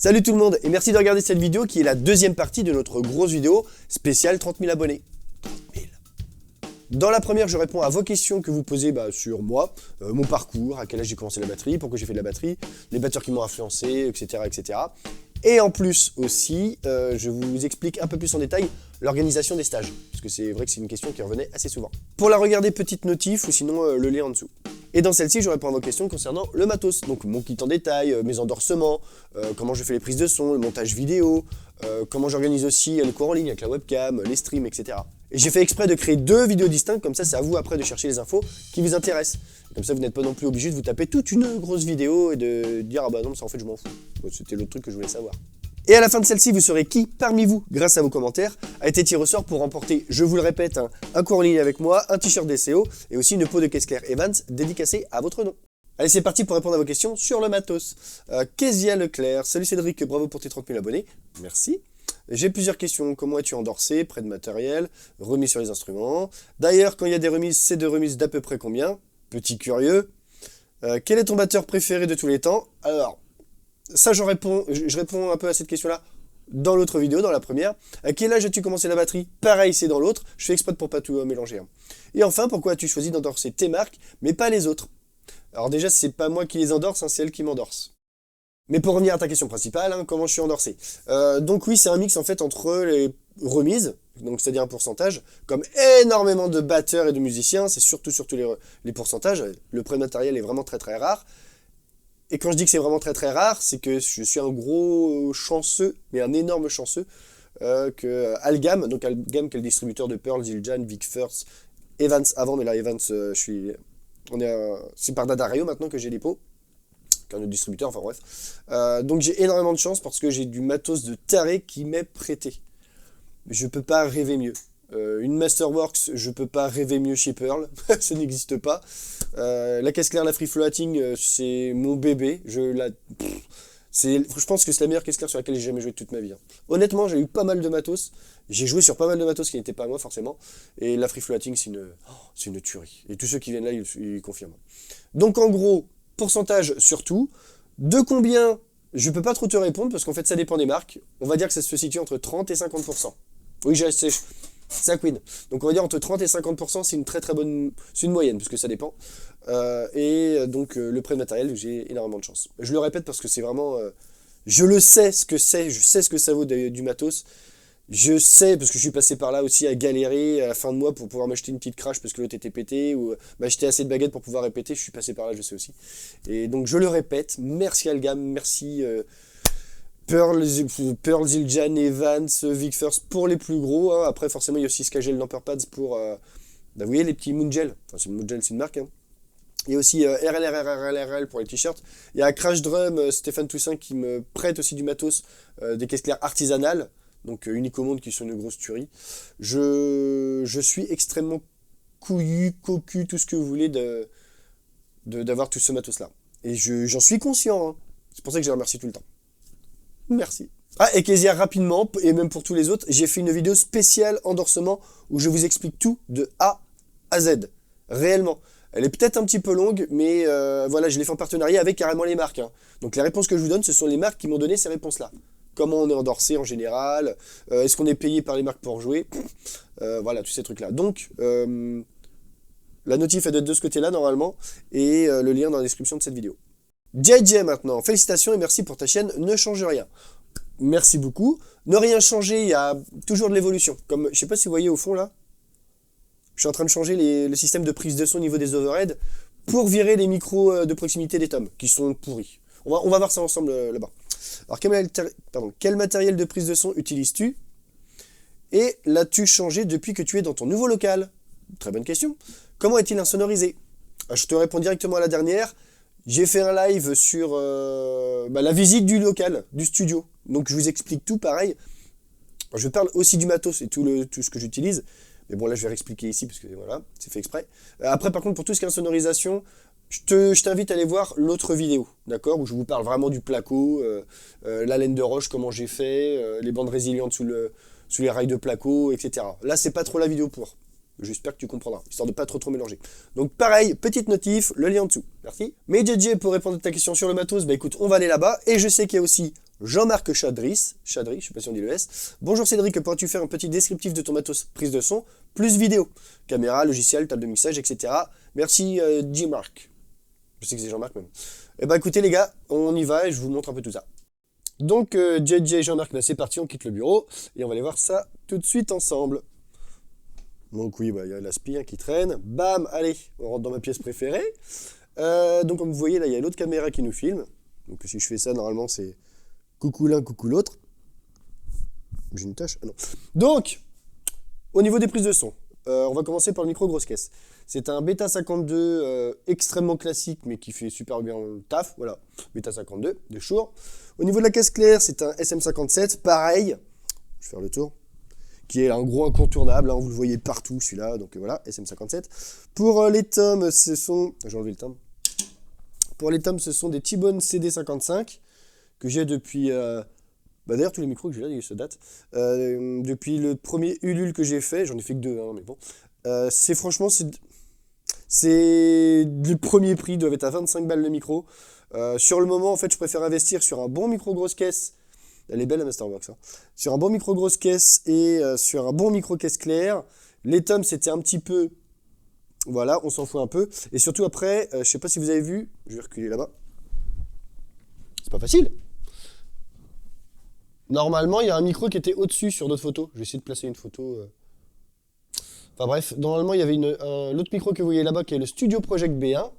Salut tout le monde et merci de regarder cette vidéo qui est la deuxième partie de notre grosse vidéo spéciale 30 000 abonnés. 30 000. Dans la première, je réponds à vos questions que vous posez sur moi, mon parcours, à quel âge j'ai commencé la batterie, pourquoi j'ai fait de la batterie, les batteurs qui m'ont influencé, etc., etc. Et en plus aussi, je vous explique un peu plus en détail l'organisation des stages, parce que c'est vrai que c'est une question qui revenait assez souvent. Pour la regarder, petite notif ou sinon le lien en dessous. Et dans celle-ci, je réponds à vos questions concernant le matos, donc mon kit en détail, mes endorsements, comment je fais les prises de son, le montage vidéo, comment j'organise aussi les cours en ligne avec la webcam, les streams, etc. Et j'ai fait exprès de créer deux vidéos distinctes, comme ça c'est à vous après de chercher les infos qui vous intéressent. Comme ça vous n'êtes pas non plus obligé de vous taper toute une grosse vidéo et de dire ah bah non ça en fait je m'en fous. Bon, c'était l'autre truc que je voulais savoir. Et à la fin de celle-ci, vous saurez qui, parmi vous, grâce à vos commentaires, a été tiré au sort pour remporter, je vous le répète, un cours en ligne avec moi, un t-shirt DCO et aussi une peau de caisse claire Evans dédicacée à votre nom. Allez, c'est parti pour répondre à vos questions sur le matos. Kezia Leclerc, salut Cédric, bravo pour tes 30 000 abonnés, merci. J'ai plusieurs questions, comment es-tu endorsé, prêt de matériel, remise sur les instruments. D'ailleurs, quand il y a des remises, c'est de remises d'à peu près combien? Petit curieux. Quel est ton batteur préféré de tous les temps? Alors, ça je réponds un peu à cette question-là dans l'autre vidéo, dans la première. À quel âge as-tu commencé la batterie? Pareil, c'est dans l'autre. Je fais exprès pour pas tout mélanger. Et enfin, pourquoi as-tu choisi d'endorser tes marques, mais pas les autres? Alors déjà, c'est pas moi qui les endorse, c'est elles qui m'endorsent. Mais pour revenir à ta question principale, comment je suis endorsé? Donc oui, c'est un mix en fait entre les remises, donc c'est-à-dire un pourcentage, comme énormément de batteurs et de musiciens, c'est surtout les pourcentages. Le prêt de matériel est vraiment très très rare. Et quand je dis que c'est vraiment très très rare, c'est que je suis un gros chanceux, mais un énorme chanceux, que Algam, donc Algam qui est le distributeur de Pearl, Zildjian, Vic Firth, Evans avant, mais là Evans, c'est par Dadario maintenant que j'ai les pots, qu'un autre distributeur, enfin bref. Donc j'ai énormément de chance parce que j'ai du matos de taré qui m'est prêté. Je peux pas rêver mieux. Une Masterworks, je peux pas rêver mieux chez Pearl, ça n'existe pas. La caisse claire, la Free Floating, c'est mon bébé. Je pense que c'est la meilleure caisse claire sur laquelle j'ai jamais joué de toute ma vie. Honnêtement, j'ai eu pas mal de matos. J'ai joué sur pas mal de matos qui n'étaient pas à moi forcément. Et la Free Floating, c'est une tuerie. Et tous ceux qui viennent là, ils confirment. Donc en gros, pourcentage sur tout. De combien, je peux pas trop te répondre parce qu'en fait ça dépend des marques. On va dire que ça se situe entre 30 et 50%. Oui, c'est un queen. Donc on va dire entre 30 et 50%, c'est une très très bonne... C'est une moyenne, parce que ça dépend. Donc le prêt de matériel, j'ai énormément de chance. Je le répète parce que c'est vraiment... je le sais ce que c'est, je sais ce que ça vaut du matos. Je sais, parce que je suis passé par là aussi à galérer à la fin de mois pour pouvoir m'acheter une petite crash parce que l'autre était pété, ou m'acheter assez de baguettes pour pouvoir répéter, je suis passé par là, je sais aussi. Et donc je le répète, merci Algam, merci... Pearl, Zildjian, Evans, Vic Firth pour les plus gros. Après, forcément, il y a aussi Skagel Pads pour... vous voyez, les petits Moongel. Enfin, c'est Moongel, c'est une marque. Il y a aussi RLRL pour les t-shirts. Il y a Crash Drum, Stéphane Toussaint qui me prête aussi du matos, des caisses claires artisanales. Donc, Unicomonde qui sont une grosse tuerie. Je suis extrêmement couillu, cocu, tout ce que vous voulez d'avoir tout ce matos-là. Et j'en suis conscient. C'est pour ça que je les remercie tout le temps. Merci. Ah, et Kezia, rapidement, et même pour tous les autres, j'ai fait une vidéo spéciale endorsement où je vous explique tout de A à Z. Réellement. Elle est peut-être un petit peu longue, mais voilà, je l'ai fait en partenariat avec carrément les marques. Donc les réponses que je vous donne, ce sont les marques qui m'ont donné ces réponses-là. Comment on est endorsé en général, est-ce qu'on est payé par les marques pour jouer, voilà, tous ces trucs-là. Donc, la notif est de ce côté-là, normalement, et le lien dans la description de cette vidéo. JJ maintenant, félicitations et merci pour ta chaîne, ne change rien. Merci beaucoup. Ne rien changer, il y a toujours de l'évolution. Comme, je sais pas si vous voyez au fond là, je suis en train de changer le système de prise de son au niveau des overheads pour virer les micros de proximité des tomes, qui sont pourris. On va voir ça ensemble là-bas. Alors quel matériel de prise de son utilises-tu? Et l'as-tu changé depuis que tu es dans ton nouveau local? Très bonne question. Comment est-il insonorisé? Je te réponds directement à la dernière. J'ai fait un live sur la visite du local, du studio. Donc je vous explique tout pareil. Je parle aussi du matos et tout ce que j'utilise. Mais bon là je vais réexpliquer ici parce que voilà, c'est fait exprès. Après par contre pour tout ce qui est insonorisation, je t'invite à aller voir l'autre vidéo, d'accord, où je vous parle vraiment du placo, la laine de roche, comment j'ai fait, les bandes résilientes sous les rails de placo, etc. Là c'est pas trop la vidéo pour. J'espère que tu comprendras, histoire de pas trop mélanger. Donc pareil, petite notif, le lien en dessous. Merci. Mais JJ, pour répondre à ta question sur le matos, bah écoute, on va aller là-bas. Et je sais qu'il y a aussi Jean-Marc Chadris, je sais pas si on dit le S. Bonjour Cédric, pourrais-tu faire un petit descriptif de ton matos prise de son, plus vidéo, caméra, logiciel, table de mixage, etc. Merci J-Marc. Je sais que c'est Jean-Marc même. Eh ben écoutez les gars, on y va et je vous montre un peu tout ça. Donc JJ et Jean-Marc, là c'est parti, on quitte le bureau et on va aller voir ça tout de suite ensemble. Donc oui, il y a l'aspi qui traîne. Bam, allez, on rentre dans ma pièce préférée. Donc comme vous voyez là, il y a l'autre caméra qui nous filme. Donc si je fais ça, normalement c'est coucou l'un, coucou l'autre. J'ai une tâche? Ah non. Donc, au niveau des prises de son, on va commencer par le micro grosse caisse. C'est un Beta 52 extrêmement classique, mais qui fait super bien le taf. Voilà, Beta 52 de Shure. Au niveau de la caisse claire, c'est un SM57, pareil. Je vais faire le tour. Qui est un gros incontournable, hein, vous le voyez partout celui-là. Donc voilà, SM57. Pour les tomes, ce sont... J'ai enlevé le tome. Pour les tomes, ce sont des T-Bone CD55 que j'ai depuis... D'ailleurs, tous les micros que j'ai là, ils se datent. Depuis le premier Ulule que j'ai fait, j'en ai fait que 2, hein, mais bon. C'est franchement, c'est du premier prix, doivent être à 25 balles le micro. Sur le moment, en fait, je préfère investir sur un bon micro grosse caisse. Elle est belle la Masterbox. Hein. Sur un bon micro grosse caisse et sur un bon micro caisse claire. Les tomes, c'était un petit peu... Voilà, on s'en fout un peu. Et surtout après, je sais pas si vous avez vu, je vais reculer là-bas. C'est pas facile. Normalement, il y a un micro qui était au-dessus sur d'autres photos. Je vais essayer de placer une photo. Enfin bref, normalement, il y avait l'autre micro que vous voyez là-bas qui est le Studio Project B1.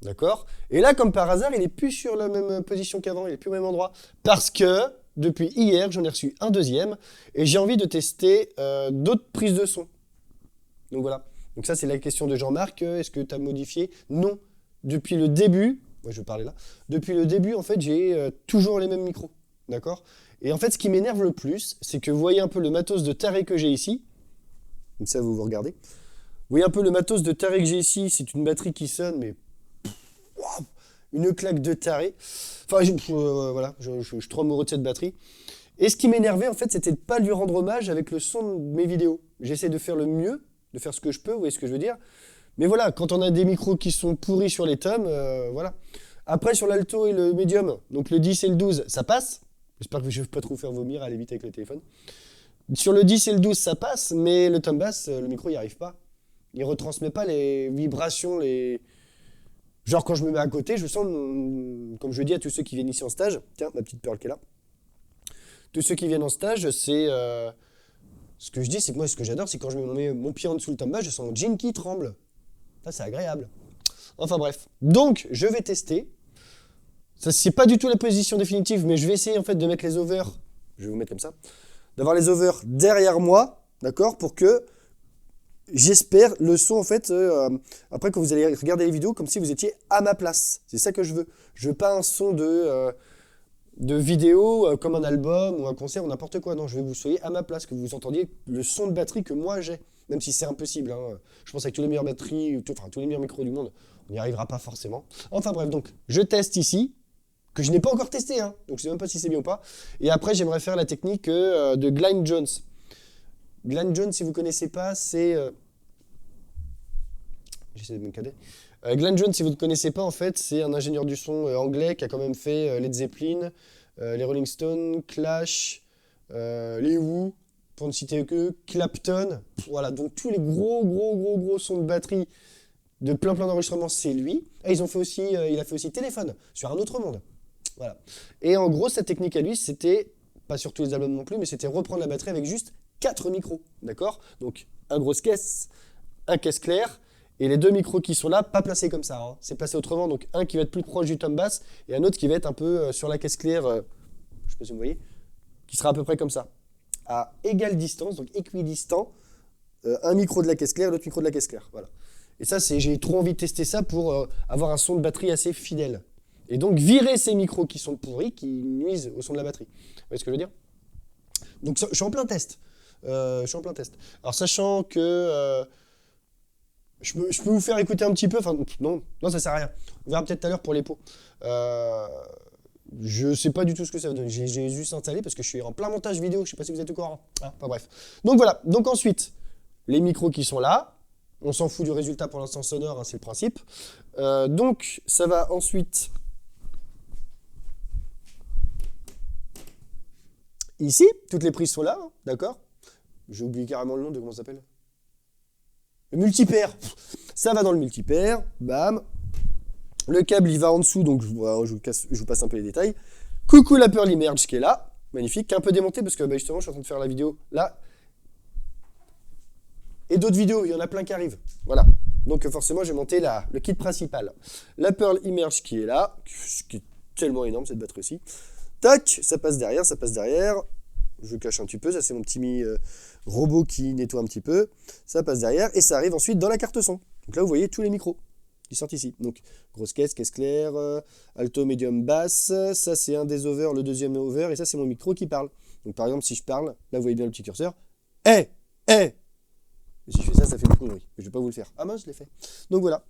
D'accord? Et là, comme par hasard, il n'est plus sur la même position qu'avant, il n'est plus au même endroit. Parce que, depuis hier, j'en ai reçu un deuxième et j'ai envie de tester d'autres prises de son. Donc voilà. Donc ça, c'est la question de Jean-Marc. Est-ce que tu as modifié? Non. Depuis le début, moi je vais parler là, depuis le début, en fait, j'ai toujours les mêmes micros. D'accord? Et en fait, ce qui m'énerve le plus, c'est que vous voyez un peu le matos de taré que j'ai ici. Comme ça, vous regardez. Vous voyez un peu le matos de taré que j'ai ici. C'est une batterie qui sonne, mais... Wow, une claque de taré. Enfin, voilà, je suis trop amoureux de cette batterie. Et ce qui m'énervait, en fait, c'était de ne pas lui rendre hommage avec le son de mes vidéos. J'essaie de faire le mieux, de faire ce que je peux, vous voyez ce que je veux dire. Mais voilà, quand on a des micros qui sont pourris sur les tomes, voilà. Après, sur l'alto et le médium, donc le 10 et le 12, ça passe. J'espère que je ne vais pas trop faire vomir, aller vite avec le téléphone. Sur le 10 et le 12, ça passe, mais le tome basse, le micro, il n'y arrive pas. Il ne retransmet pas les vibrations, les... Genre, quand je me mets à côté, je sens, comme je le dis à tous ceux qui viennent ici en stage, tiens, ma petite perle qui est là. Tous ceux qui viennent en stage, c'est... ce que je dis, c'est que moi, ce que j'adore, c'est quand je mets mon pied en dessous le tome basse, je sens mon jean qui tremble. Ça, c'est agréable. Enfin bref. Donc, je vais tester. Ça, c'est pas du tout la position définitive, mais je vais essayer en fait de mettre les overs. Je vais vous mettre comme ça. D'avoir les overs derrière moi, d'accord, pour que j'espère le son en fait après que vous allez regarder les vidéos comme si vous étiez à ma place. C'est ça que je veux. Je veux pas un son de vidéo comme un album ou un concert ou n'importe quoi. Non, je veux que vous soyez à ma place, que vous entendiez le son de batterie que moi j'ai. Même si c'est impossible. Hein. Je pense qu'avec tous les meilleures batteries, tous les meilleurs micros du monde, on n'y arrivera pas forcément. Enfin bref, donc je teste ici. Que je n'ai pas encore testé, hein, donc je ne sais même pas si c'est bien ou pas. Et après, j'aimerais faire la technique de Glyn Jones. Glyn Jones, si vous ne connaissez pas, c'est... J'essaie de me cader. Glyn Jones, si vous ne connaissez pas, en fait, c'est un ingénieur du son anglais qui a quand même fait Led Zeppelin, les Rolling Stones, Clash, les Who, pour ne citer que, Clapton. Voilà, donc tous les gros sons de batterie de plein d'enregistrements, c'est lui. Et ils ont fait aussi, il a fait aussi Téléphone, sur un autre monde. Voilà. Et en gros, sa technique à lui, c'était, pas sur tous les albums non plus, mais c'était reprendre la batterie avec juste 4 micros. D'accord? Donc, un grosse caisse, un caisse claire, et les 2 micros qui sont là, pas placés comme ça. Hein. C'est placé autrement. Donc, un qui va être plus proche du tome basse, et un autre qui va être un peu sur la caisse claire, je sais pas si vous voyez, qui sera à peu près comme ça. À égale distance, donc équidistant, un micro de la caisse claire, l'autre micro de la caisse claire. Voilà. Et ça, j'ai trop envie de tester ça pour avoir un son de batterie assez fidèle. Et donc, virer ces micros qui sont pourris, qui nuisent au son de la batterie. Vous voyez ce que je veux dire? Donc, je suis en plein test. Alors, sachant que je peux vous faire écouter un petit peu. Enfin, non, ça sert à rien. On verra peut-être tout à l'heure pour les pots. Je sais pas du tout ce que ça va donner. J'ai juste installé parce que je suis en plein montage vidéo. Je sais pas si vous êtes au courant. Ah, enfin bref. Donc voilà. Donc ensuite, les micros qui sont là. On s'en fout du résultat pour l'instant sonore, hein, c'est le principe. Donc, ça va ensuite Ici, toutes les prises sont là, hein, d'accord? J'ai oublié carrément le nom de comment ça s'appelle. Le multipaire. Ça va dans le multipaire, bam. Le câble, il va en dessous, donc je vous passe un peu les détails. Coucou la Pearl Emerge qui est là, magnifique, qui est un peu démonté parce que bah, justement, je suis en train de faire la vidéo là. Et d'autres vidéos, il y en a plein qui arrivent. Voilà. Donc forcément, j'ai monté le kit principal. La Pearl Emerge qui est là, qui est tellement énorme cette batterie aussi. Tac, ça passe derrière, ça passe derrière. Je cache un petit peu, ça c'est mon petit robot qui nettoie un petit peu. Ça passe derrière et ça arrive ensuite dans la carte son. Donc là, vous voyez tous les micros qui sortent ici. Donc, grosse caisse claire, alto, médium, basse. Ça, c'est un des over, le deuxième over. Et ça, c'est mon micro qui parle. Donc, par exemple, si je parle, là, vous voyez bien le petit curseur. Et si je fais ça, ça fait beaucoup de bruit. Mais je ne vais pas vous le faire. Ah mince, je l'ai fait. Donc, voilà.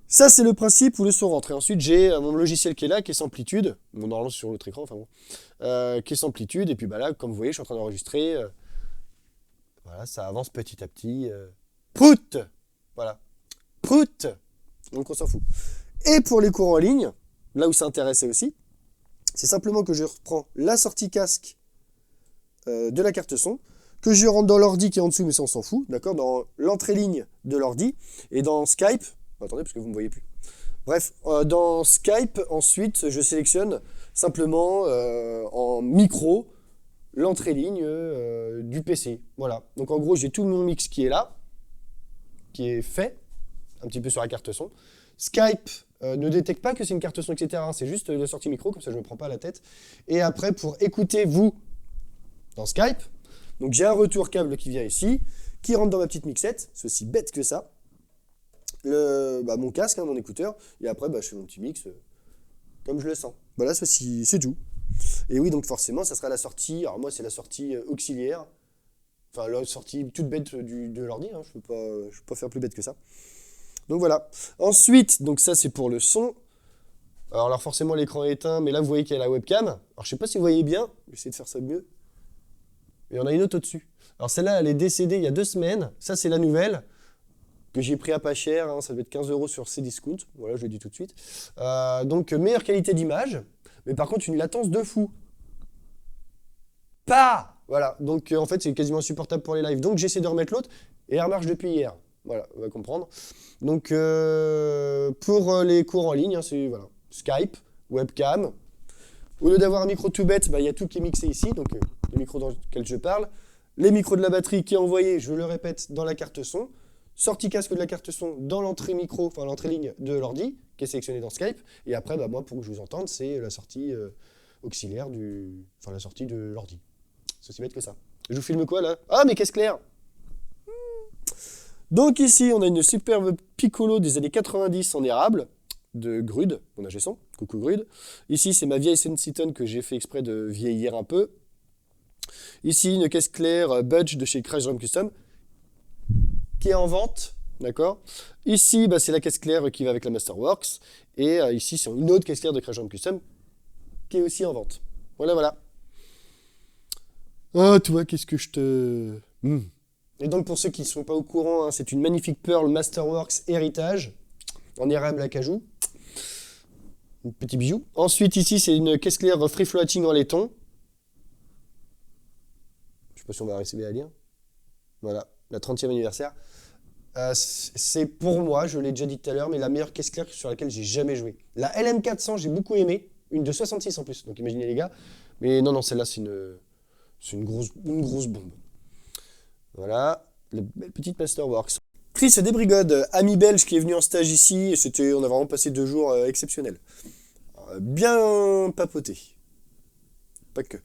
Ça, c'est le principe où le son rentre. Et ensuite, j'ai mon logiciel qui est là, qui est Samplitude. Mon normalement, sur l'autre écran, enfin bon. Qui est Samplitude. Et puis, bah là, comme vous voyez, je suis en train d'enregistrer. Voilà, ça avance petit à petit. Prout! Voilà. Prout! Donc, on s'en fout. Et pour les cours en ligne, là où ça intéressait aussi, c'est simplement que je reprends la sortie casque de la carte son, que je rentre dans l'ordi qui est en dessous, mais ça, on s'en fout, d'accord? Dans l'entrée ligne de l'ordi, et dans Skype, attendez, parce que vous ne me voyez plus. Bref, dans Skype, ensuite, je sélectionne simplement en micro l'entrée ligne du PC. Voilà. Donc en gros, j'ai tout mon mix qui est là, qui est fait, un petit peu sur la carte son. Skype ne détecte pas que c'est une carte son, etc. C'est juste la sortie micro, comme ça je ne me prends pas la tête. Et après, pour écouter vous dans Skype, donc j'ai un retour câble qui vient ici, qui rentre dans ma petite mixette. C'est aussi bête que ça. Mon casque, hein, mon écouteur, et après je fais mon petit mix comme je le sens. Voilà, ceci, c'est tout. Et oui, donc forcément, ça sera la sortie, alors moi c'est la sortie auxiliaire, enfin la sortie toute bête de l'ordi, hein, je peux pas faire plus bête que ça. Donc voilà. Ensuite, donc ça c'est pour le son. Alors là forcément l'écran est éteint, mais là vous voyez qu'il y a la webcam. Alors je sais pas si vous voyez bien, je vais essayer de faire ça mieux. Il y en a une autre au-dessus. Alors celle-là elle est décédée il y a 2 semaines, ça c'est la nouvelle. Que j'ai pris à pas cher, hein, ça doit être 15 € sur Cdiscount, voilà, je le dis tout de suite. Donc meilleure qualité d'image, mais par contre une latence de fou. Pas. Voilà, donc en fait c'est quasiment insupportable pour les lives. Donc j'essaie de remettre l'autre, et elle marche depuis hier. Voilà, on va comprendre. Donc pour les cours en ligne, hein, c'est voilà, Skype, webcam. Au lieu d'avoir un micro tout bête, il y a tout qui est mixé ici, donc le micro dans lequel je parle. Les micros de la batterie qui est envoyé, je le répète, dans la carte son. Sortie casque de la carte son dans l'entrée micro, enfin l'entrée ligne de l'ordi, qui est sélectionnée dans Skype. Et après, moi, pour que je vous entende, c'est la sortie auxiliaire la sortie de l'ordi. C'est aussi bête que ça. Je vous filme quoi, là? Ah, mais qu'est-ce clair! Donc ici, on a une superbe Piccolo des années 90 en érable, de Grude, mon ingé son. Coucou Grude. Ici, c'est ma vieille Sensiton que j'ai fait exprès de vieillir un peu. Ici, une caisse claire Budge de chez Crash Drum Custom, qui est en vente, d'accord. Ici, c'est la caisse claire qui va avec la Masterworks. Et ici, c'est une autre caisse claire de Crash Drum Custom qui est aussi en vente. Voilà, voilà. Ah, toi, qu'est-ce que je te... Et donc, pour ceux qui ne sont pas au courant, hein, c'est une magnifique Pearl Masterworks Héritage en érable acajou. Un petit bijou. Ensuite, ici, c'est une caisse claire free floating en laiton. Je ne sais pas si on va réussir à lire. Voilà, la 30e anniversaire. C'est pour moi, je l'ai déjà dit tout à l'heure, mais la meilleure caisse claire sur laquelle j'ai jamais joué. La LM400, j'ai beaucoup aimé. Une de 66 en plus, donc imaginez les gars. Mais non, celle-là, c'est une grosse bombe. Voilà, la belle petite Masterworks. Chris Desbrigode, ami belge qui est venu en stage ici, et on a vraiment passé 2 jours exceptionnels. Bien papoté. Pas que.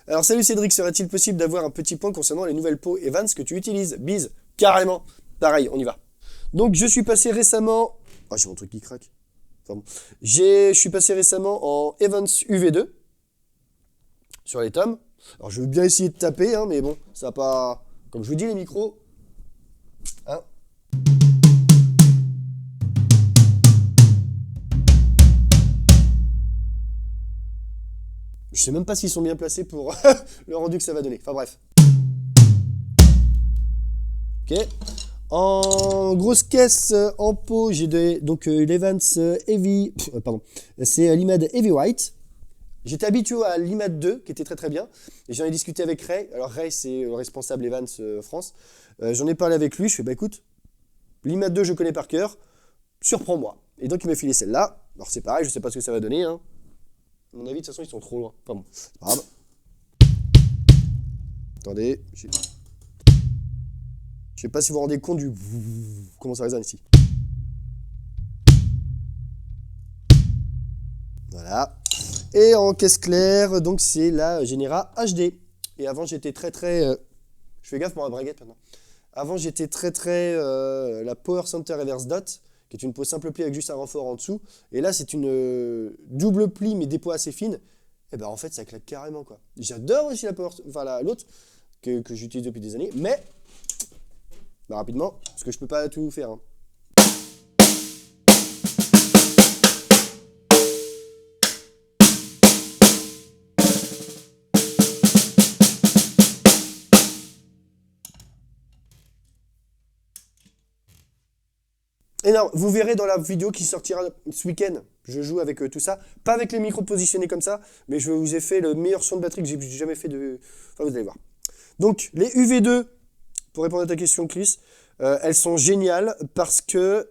Alors salut Cédric, serait-il possible d'avoir un petit point concernant les nouvelles peaux Evans que tu utilises? Bise, carrément. Pareil, on y va. Donc je suis passé récemment... Ah, j'ai mon truc qui craque. Pardon. Je suis passé récemment en Evans UV2 sur les tomes. Alors je veux bien essayer de taper, hein, mais bon, ça va pas... Comme je vous dis, les micros... Hein. Je sais même pas s'ils sont bien placés pour le rendu que ça va donner. Enfin bref. Ok. En grosse caisse en pot, j'ai donc l'Evans Heavy... pardon. C'est l'Imad Heavy White. J'étais habitué à l'IMAT 2, qui était très très bien. Et j'en ai discuté avec Ray. Alors Ray, c'est le responsable Evans France. J'en ai parlé avec lui. Je fais, bah écoute, l'IMAT 2, je connais par cœur. Surprends-moi. Et donc, il m'a filé celle-là. Alors, c'est pareil, je sais pas ce que ça va donner. Hein. À mon avis, de toute façon, ils sont trop loin. Enfin bon, c'est pas grave. Attendez. Je sais pas si vous vous rendez compte du... Comment ça résonne ici. Voilà. Et en caisse claire, donc c'est la Genera HD. Et avant, j'étais très très... Je fais gaffe pour la braguette maintenant. Avant, j'étais très très la Power Center Reverse Dot, qui est une peau simple pli avec juste un renfort en dessous. Et là, c'est une double pli, mais des peaux assez fines. Et ben en fait, ça claque carrément, quoi. J'adore aussi la Power... Enfin, l'autre, que j'utilise depuis des années. Mais, bah, rapidement, parce que je peux pas tout faire. Hein. Et non, vous verrez dans la vidéo qui sortira ce week-end, je joue avec tout ça. Pas avec les micros positionnés comme ça, mais je vous ai fait le meilleur son de batterie que j'ai jamais fait de... Enfin, vous allez voir. Donc, les UV2, pour répondre à ta question, Chris, elles sont géniales parce que...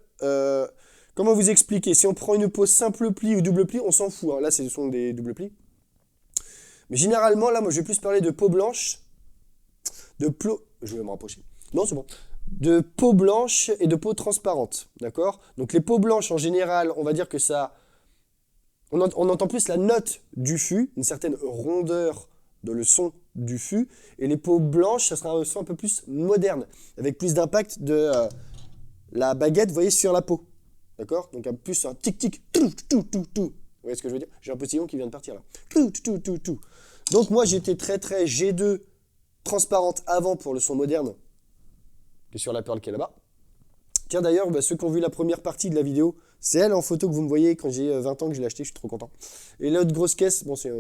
comment vous expliquer? Si on prend une peau simple pli ou double pli, on s'en fout. Hein. Là, ce sont des double plis. Mais généralement, là, moi, je vais plus parler de peau blanche, Je vais me rapprocher. Non, c'est bon. De peau blanche et de peau transparente, d'accord? Donc les peaux blanches, en général, on va dire que ça... On entend plus la note du fût, une certaine rondeur dans le son du fût, et les peaux blanches, ça sera un son un peu plus moderne, avec plus d'impact de la baguette, vous voyez, sur la peau, d'accord? Donc plus un tic-tic, tout. Vous voyez ce que je veux dire? J'ai un postillon qui vient de partir là. Tout. Donc moi, j'étais très très G2 transparente avant pour le son moderne, qui est sur la perle qui est là-bas. Tiens d'ailleurs, ceux qui ont vu la première partie de la vidéo, c'est elle en photo que vous me voyez quand j'ai 20 ans que je l'ai acheté, je suis trop content. Et l'autre grosse caisse, bon c'est...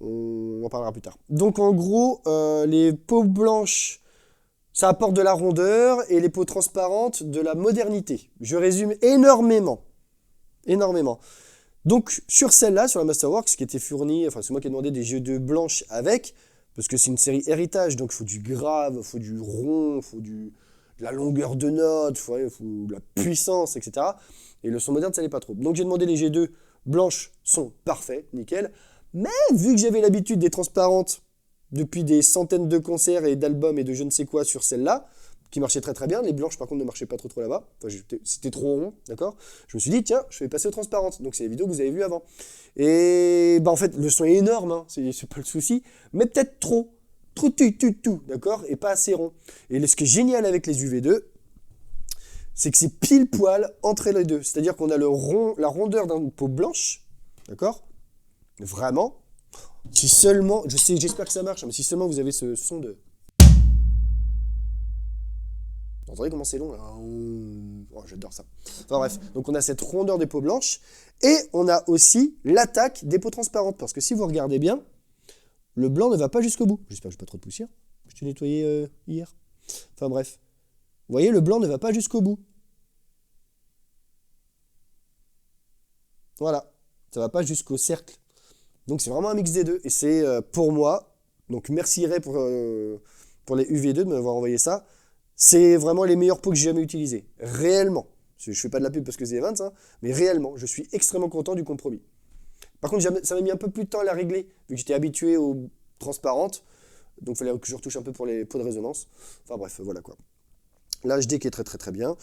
on en parlera plus tard. Donc en gros, les peaux blanches, ça apporte de la rondeur, et les peaux transparentes, de la modernité. Je résume énormément. Donc sur celle-là, sur la Masterworks, qui était fournie, enfin c'est moi qui ai demandé des G2 blanches avec, parce que c'est une série héritage, donc il faut du grave, il faut du rond, il faut de la longueur de note, il faut de la puissance, etc. Et le son moderne, ça n'est pas trop. Donc j'ai demandé les G2 blanches, sont parfaits, nickel. Mais vu que j'avais l'habitude des transparentes depuis des centaines de concerts et d'albums et de je ne sais quoi sur celle-là, qui marchaient très très bien, les blanches par contre ne marchaient pas trop là-bas, enfin, c'était trop rond, d'accord? Je me suis dit, tiens, je vais passer aux transparentes. Donc c'est les vidéos que vous avez vues avant. Et en fait, le son est énorme, hein, c'est pas le souci, mais peut-être trop tout, d'accord? Et pas assez rond. Et ce qui est génial avec les UV2, c'est que c'est pile poil entre les deux. C'est-à-dire qu'on a la rondeur d'une peau blanche, d'accord? Vraiment. Si seulement, j'espère que ça marche, mais si seulement vous avez ce son de... Vous entendez comment c'est long là? Oh, j'adore ça. Enfin bref, donc on a cette rondeur des peaux blanches, et on a aussi l'attaque des peaux transparentes. Parce que si vous regardez bien, le blanc ne va pas jusqu'au bout. J'espère que je n'ai pas trop de poussière. Je t'ai nettoyé hier. Enfin bref. Vous voyez, le blanc ne va pas jusqu'au bout. Voilà. Ça ne va pas jusqu'au cercle. Donc c'est vraiment un mix des deux. Et c'est pour moi, donc merci Ray pour les UV2 de m'avoir envoyé ça. C'est vraiment les meilleures peaux que j'ai jamais utilisées. Réellement. Je ne fais pas de la pub parce que c'est Evans, hein, mais réellement, je suis extrêmement content du compromis. Par contre, ça m'a mis un peu plus de temps à la régler, vu que j'étais habitué aux transparentes. Donc il fallait que je retouche un peu pour les peaux de résonance. Enfin bref, voilà quoi. L'HD qui est très très très bien.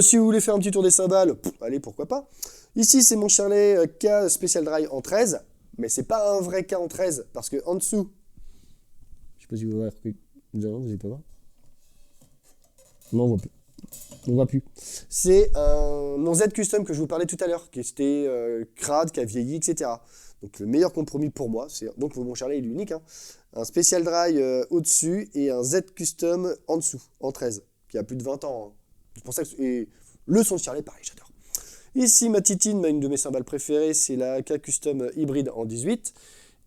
Si vous voulez faire un petit tour des cymbales, allez, pourquoi pas. Ici, c'est mon Charlet K Special Dry en 13. Mais c'est pas un vrai K en 13, parce que en dessous... Je sais pas si vous voyez... Vous n'allez pas voir. Non, on voit plus. On voit plus. C'est mon Z Custom que je vous parlais tout à l'heure, qui était crade, qui a vieilli, etc. Donc le meilleur compromis pour moi, c'est donc mon Charlet il est unique, hein, un Special Dry au-dessus et un Z Custom en dessous, en 13, qui a plus de 20 ans. Hein. C'est pour ça que et le son de Charlet, pareil, j'adore. Ici, ma titine, une de mes cymbales préférées, c'est la K Custom hybride en 18.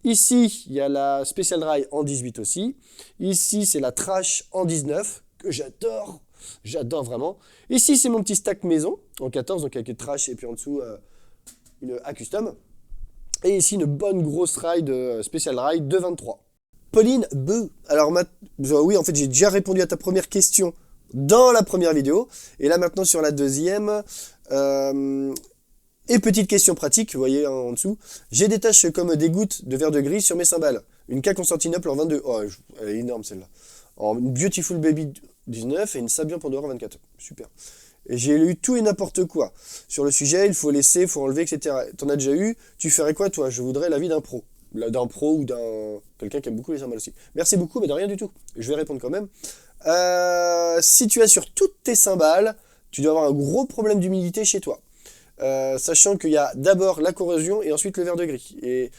Ici, il y a la Special Dry en 18 aussi. Ici, c'est la Trash en 19, que j'adore. J'adore vraiment. Ici, c'est mon petit stack maison en 14, donc avec une Trash et puis en dessous, une A Custom. Et ici, une bonne grosse ride, spécial ride de 23. Pauline Beu. Alors, oui, en fait, j'ai déjà répondu à ta première question dans la première vidéo. Et là, maintenant, sur la deuxième. Et petite question pratique, vous voyez en dessous. J'ai des taches comme des gouttes de verre de gris sur mes cymbales. Une K Constantinople en 22. Oh, elle est énorme celle-là. En Beautiful Baby 19 et une Sabian Pandora 24. Super. Et j'ai eu tout et n'importe quoi. Sur le sujet, il faut laisser, il faut enlever, etc. T'en as déjà eu. Tu ferais quoi, toi? Je voudrais l'avis d'un pro. D'un pro ou d'un quelqu'un qui aime beaucoup les cymbales aussi. Merci beaucoup, mais de rien du tout. Je vais répondre quand même. Si tu as sur toutes tes cymbales, tu dois avoir un gros problème d'humidité chez toi. Sachant qu'il y a d'abord la corrosion et ensuite le verre de gris. Et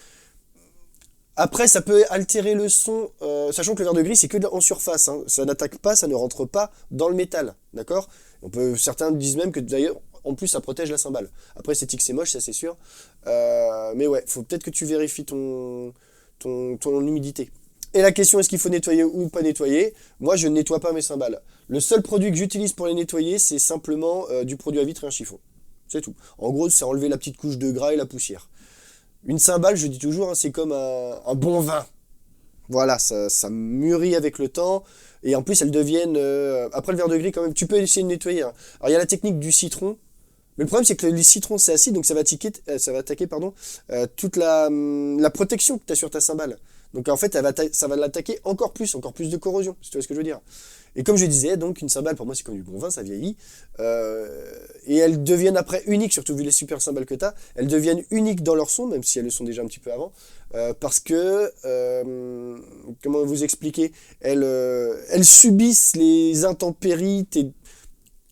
après, ça peut altérer le son, sachant que le verre de gris, c'est que en surface. Hein. Ça n'attaque pas, ça ne rentre pas dans le métal. D'accord? Certains disent même que d'ailleurs, en plus, ça protège la cymbale. Après, c'est moche, ça c'est sûr. Mais ouais, faut peut-être que tu vérifies ton humidité. Et la question, est-ce qu'il faut nettoyer ou pas nettoyer? Moi, je ne nettoie pas mes cymbales. Le seul produit que j'utilise pour les nettoyer, c'est simplement du produit à vitre et un chiffon. C'est tout. En gros, c'est enlever la petite couche de gras et la poussière. Une cymbale, je dis toujours, hein, c'est comme un bon vin. Voilà, ça mûrit avec le temps. Et en plus, elles deviennent... après le verre de gris, quand même, tu peux essayer de nettoyer. Hein. Alors, il y a la technique du citron. Mais le problème, c'est que le citron, c'est acide, donc ça va attaquer toute la protection que tu as sur ta cymbale. Donc en fait, ça va l'attaquer encore plus de corrosion, si tu vois ce que je veux dire. Et comme je disais, donc une cymbale, pour moi, c'est comme du bon vin, ça vieillit. Et elles deviennent après uniques, surtout vu les super cymbales que tu as, elles deviennent uniques dans leur son, même si elles le sont déjà un petit peu avant. Parce que, comment vous expliquer, elles subissent les intempéries,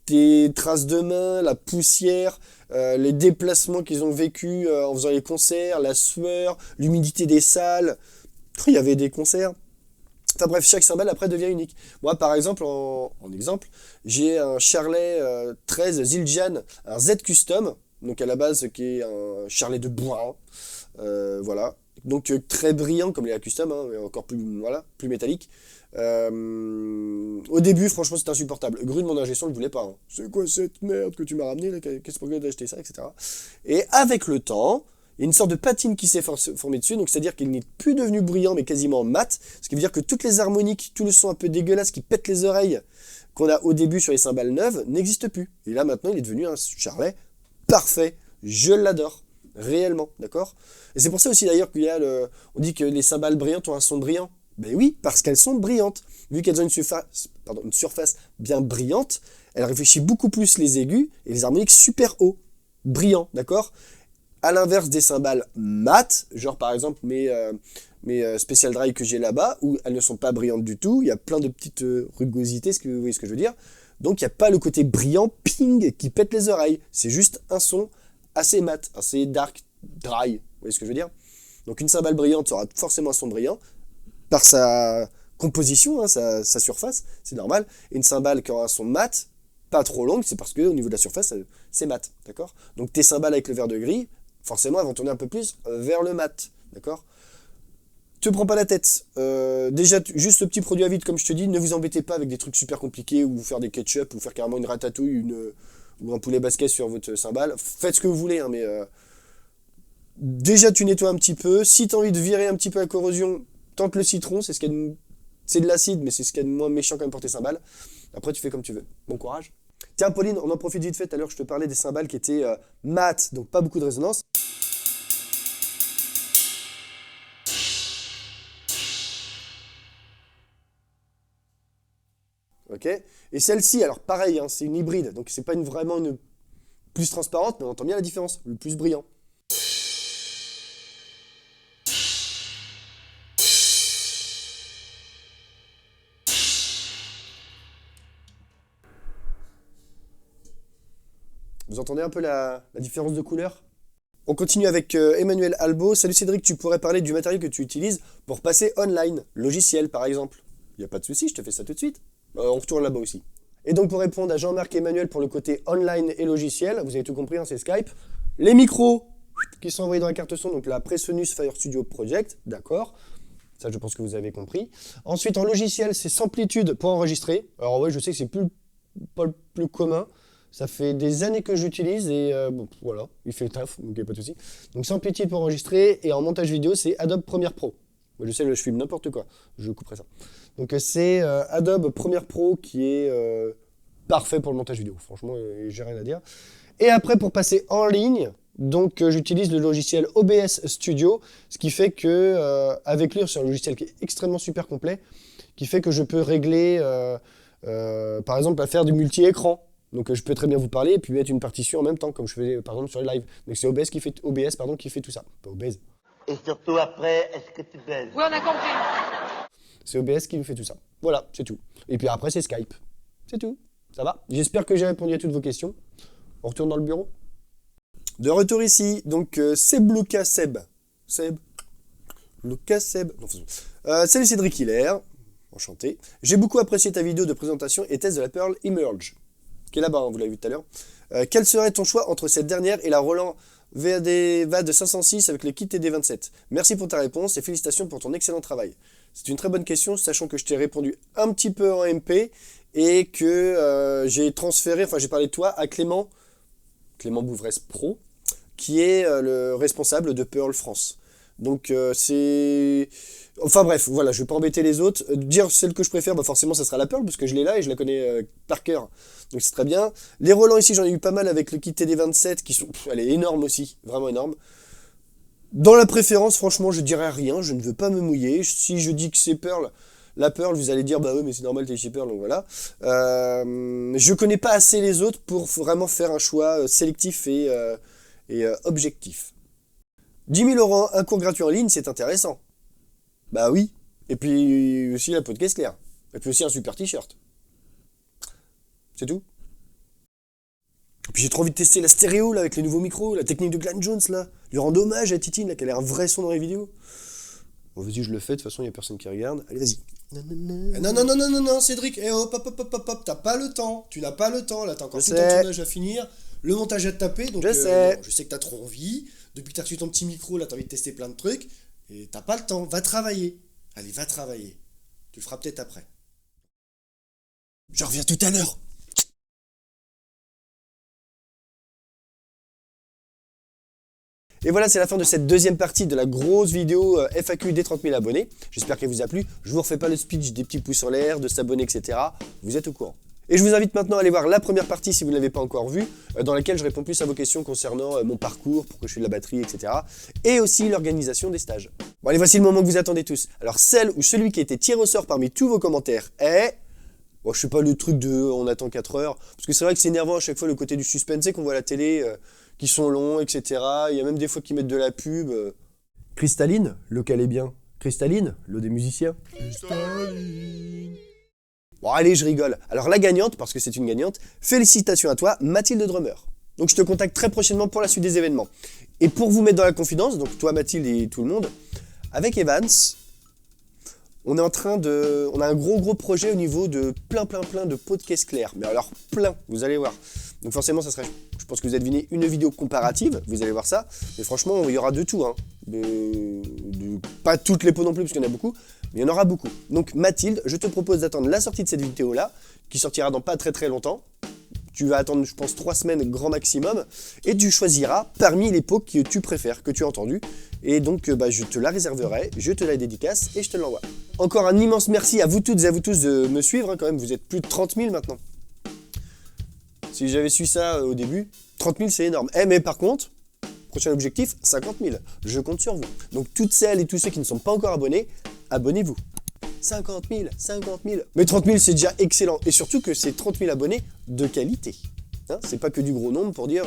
tes traces de main, la poussière, les déplacements qu'ils ont vécu en faisant les concerts, la sueur, l'humidité des salles. Il y avait des concerts. Enfin bref, chaque cymbale après devient unique. Moi par exemple, en exemple, j'ai un Charlet 13 Zildjian, un Z Custom, donc à la base qui est un Charlet de bois. Voilà. Donc très brillant comme les A Custom, hein, mais encore plus, voilà, plus métallique. Au début, franchement, c'était insupportable. Grune, mon ingé son, ne voulait pas. Hein. C'est quoi cette merde que tu m'as ramené là? Qu'est-ce que tu as acheté ça, etc. Et avec le temps, il y a une sorte de patine qui s'est formée dessus, donc c'est-à-dire qu'il n'est plus devenu brillant, mais quasiment mat. Ce qui veut dire que toutes les harmoniques, tout le son un peu dégueulasse qui pète les oreilles qu'on a au début sur les cymbales neuves n'existe plus. Et là, maintenant, il est devenu un Charlet parfait. Je l'adore. Réellement, d'accord? Et c'est pour ça aussi d'ailleurs on dit que les cymbales brillantes ont un son brillant. Ben oui, parce qu'elles sont brillantes. Vu qu'elles ont une surface bien brillante, elles réfléchissent beaucoup plus les aigus et les harmoniques super hauts. Brillants, d'accord? À l'inverse des cymbales mat, genre par exemple mes Special Dry que j'ai là-bas, où elles ne sont pas brillantes du tout, il y a plein de petites rugosités, vous voyez ce que je veux dire? Donc il n'y a pas le côté brillant, ping, qui pète les oreilles. C'est juste un son assez mat, assez dark, dry, vous voyez ce que je veux dire? Donc une cymbale brillante aura forcément un son brillant, par sa composition, hein, sa surface, c'est normal. Et une cymbale qui aura un son mat, pas trop longue, c'est parce qu'au niveau de la surface, c'est mat, d'accord? Donc tes cymbales avec le verre de gris, forcément, elles vont tourner un peu plus vers le mat, d'accord? Te prends pas la tête. Déjà, juste le petit produit à vide, comme je te dis, ne vous embêtez pas avec des trucs super compliqués, ou faire des ketchup, ou faire carrément une ratatouille, ou un poulet basket sur votre cymbale. Faites ce que vous voulez, hein, mais déjà tu nettoies un petit peu. Si tu as envie de virer un petit peu la corrosion, tente le citron, c'est de l'acide, mais c'est ce qu'il y a de moins méchant quand même pour tes cymbales. Après, tu fais comme tu veux. Bon courage. Tiens, Pauline, on en profite vite fait. Tout à l'heure, je te parlais des cymbales qui étaient mat, donc pas beaucoup de résonance. Ok. Et celle-ci, alors pareil, hein, c'est une hybride, donc c'est pas vraiment une plus transparente, mais on entend bien la différence, le plus brillant. Vous entendez un peu la différence de couleur? On continue avec Emmanuel Albo. Salut Cédric, tu pourrais parler du matériel que tu utilises pour passer online, logiciel par exemple. Il n'y a pas de souci, je te fais ça tout de suite. On retourne là-bas aussi. Et donc pour répondre à Jean-Marc et Emmanuel pour le côté online et logiciel, vous avez tout compris, hein, c'est Skype. Les micros qui sont envoyés dans la carte son, donc la Presonus Fire Studio Project, d'accord. Ça, je pense que vous avez compris. Ensuite, en logiciel, c'est Samplitude pour enregistrer. Alors ouais, je sais que c'est pas le plus commun. Ça fait des années que j'utilise et bon, voilà, il fait le taf, donc il n'y a pas de souci. Donc Simplitude pour enregistrer et en montage vidéo, c'est Adobe Premiere Pro. Moi, je sais, je filme n'importe quoi, je couperai ça. Donc c'est Adobe Premiere Pro qui est parfait pour le montage vidéo, franchement, j'ai rien à dire. Et après, pour passer en ligne, donc j'utilise le logiciel OBS Studio, ce qui fait que, avec lui, c'est un logiciel qui est extrêmement super complet, qui fait que je peux régler, par exemple, à faire du multi-écran. Donc je peux très bien vous parler et puis mettre une partition en même temps, comme je fais par exemple sur les lives. Donc c'est OBS qui fait tout ça, pas OBS. Et surtout après, est-ce que tu baises? Oui, on a compris. C'est OBS qui nous fait tout ça. Voilà, c'est tout. Et puis après, c'est Skype. C'est tout. Ça va? J'espère que j'ai répondu à toutes vos questions. On retourne dans le bureau. De retour ici, donc Seb Lucas Seb. Seb. Lucas Seb. Non, salut Cédric Hilaire. Enchanté. J'ai beaucoup apprécié ta vidéo de présentation et test de la Pearl Emerge, qui est là-bas, hein, vous l'avez vu tout à l'heure. Quel serait ton choix entre cette dernière et la Roland VAD 506 avec le kit TD27? Merci pour ta réponse et félicitations pour ton excellent travail. C'est une très bonne question, sachant que je t'ai répondu un petit peu en MP et que j'ai transféré, enfin j'ai parlé de toi à Clément Bouvresse Pro, qui est le responsable de Pearl France. Donc c'est... Enfin bref, voilà, je vais pas embêter les autres. Dire celle que je préfère, bah forcément ça sera la Pearl, parce que je l'ai là et je la connais par cœur. Donc c'est très bien. Les Roland ici, j'en ai eu pas mal avec le kit TD27, qui sont... elle est énorme aussi, vraiment énorme. Dans la préférence, franchement, je dirais rien, je ne veux pas me mouiller. Si je dis que c'est Pearl, la Pearl, vous allez dire, bah oui, mais c'est normal, t'es chez Pearl, donc voilà. Je connais pas assez les autres pour vraiment faire un choix sélectif et objectif. Jimmy Laurent, un cours gratuit en ligne, c'est intéressant. Bah oui. Et puis aussi la peau de caisse claire. Et puis aussi un super t-shirt. C'est tout. Et puis j'ai trop envie de tester la stéréo là avec les nouveaux micros, la technique de Glenn Jones là. Lui rendre hommage à Titine là, qu'elle a un vrai son dans les vidéos. Bon vas-y, je le fais, de toute façon il n'y a personne qui regarde. Allez vas-y. Non, Cédric, hop, t'as pas le temps. Tu n'as pas le temps, là t'as encore tout ton tournage à finir. Le montage à te taper, donc je sais que t'as trop envie. Depuis que t'as reçu ton petit micro, là t'as envie de tester plein de trucs. Et t'as pas le temps, va travailler. Allez, va travailler. Tu le feras peut-être après. Je reviens tout à l'heure. Et voilà, c'est la fin de cette deuxième partie de la grosse vidéo FAQ des 30 000 abonnés. J'espère qu'elle vous a plu. Je vous refais pas le speech des petits pouces en l'air, de s'abonner, etc. Vous êtes au courant. Et je vous invite maintenant à aller voir la première partie si vous ne l'avez pas encore vue, dans laquelle je réponds plus à vos questions concernant mon parcours, pourquoi je fais de la batterie, etc. Et aussi l'organisation des stages. Bon allez, voici le moment que vous attendez tous. Alors celle ou celui qui a été tiré au sort parmi tous vos commentaires est... Bon, je sais pas le truc de on attend 4 heures, parce que c'est vrai que c'est énervant à chaque fois le côté du suspense, c'est qu'on voit à la télé, qui sont longs, etc. Il y a même des fois qui mettent de la pub. Cristalline, lequel est bien? Cristalline, l'eau des musiciens. Cristalline. Bon allez, je rigole. Alors la gagnante, parce que c'est une gagnante, félicitations à toi, Mathilde Drummer. Donc je te contacte très prochainement pour la suite des événements. Et pour vous mettre dans la confidence, donc toi Mathilde et tout le monde, avec Evans, on est en train de... On a un gros projet au niveau de plein de pots de caisse claire. Mais alors plein, vous allez voir. Donc forcément ça serait... Je pense que vous avez deviné une vidéo comparative, vous allez voir ça. Mais franchement, il y aura de tout. Hein. Pas toutes les pots non plus, parce qu'il y en a beaucoup. Mais il y en aura beaucoup. Donc Mathilde, je te propose d'attendre la sortie de cette vidéo-là, qui sortira dans pas très longtemps. Tu vas attendre, je pense, 3 semaines grand maximum. Et tu choisiras parmi les pots que tu préfères, que tu as entendus. Et donc, je te la réserverai, je te la dédicace et je te l'envoie. Encore un immense merci à vous toutes et à vous tous de me suivre. Hein, quand même, vous êtes plus de 30 000 maintenant. Si j'avais su ça au début, 30 000 c'est énorme. Mais par contre, prochain objectif, 50 000. Je compte sur vous. Donc toutes celles et tous ceux qui ne sont pas encore abonnés, abonnez-vous. 50 000. Mais 30 000 c'est déjà excellent. Et surtout que c'est 30 000 abonnés de qualité. Hein, c'est pas que du gros nombre pour dire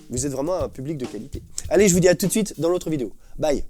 vous êtes vraiment un public de qualité. Allez, je vous dis à tout de suite dans l'autre vidéo. Bye.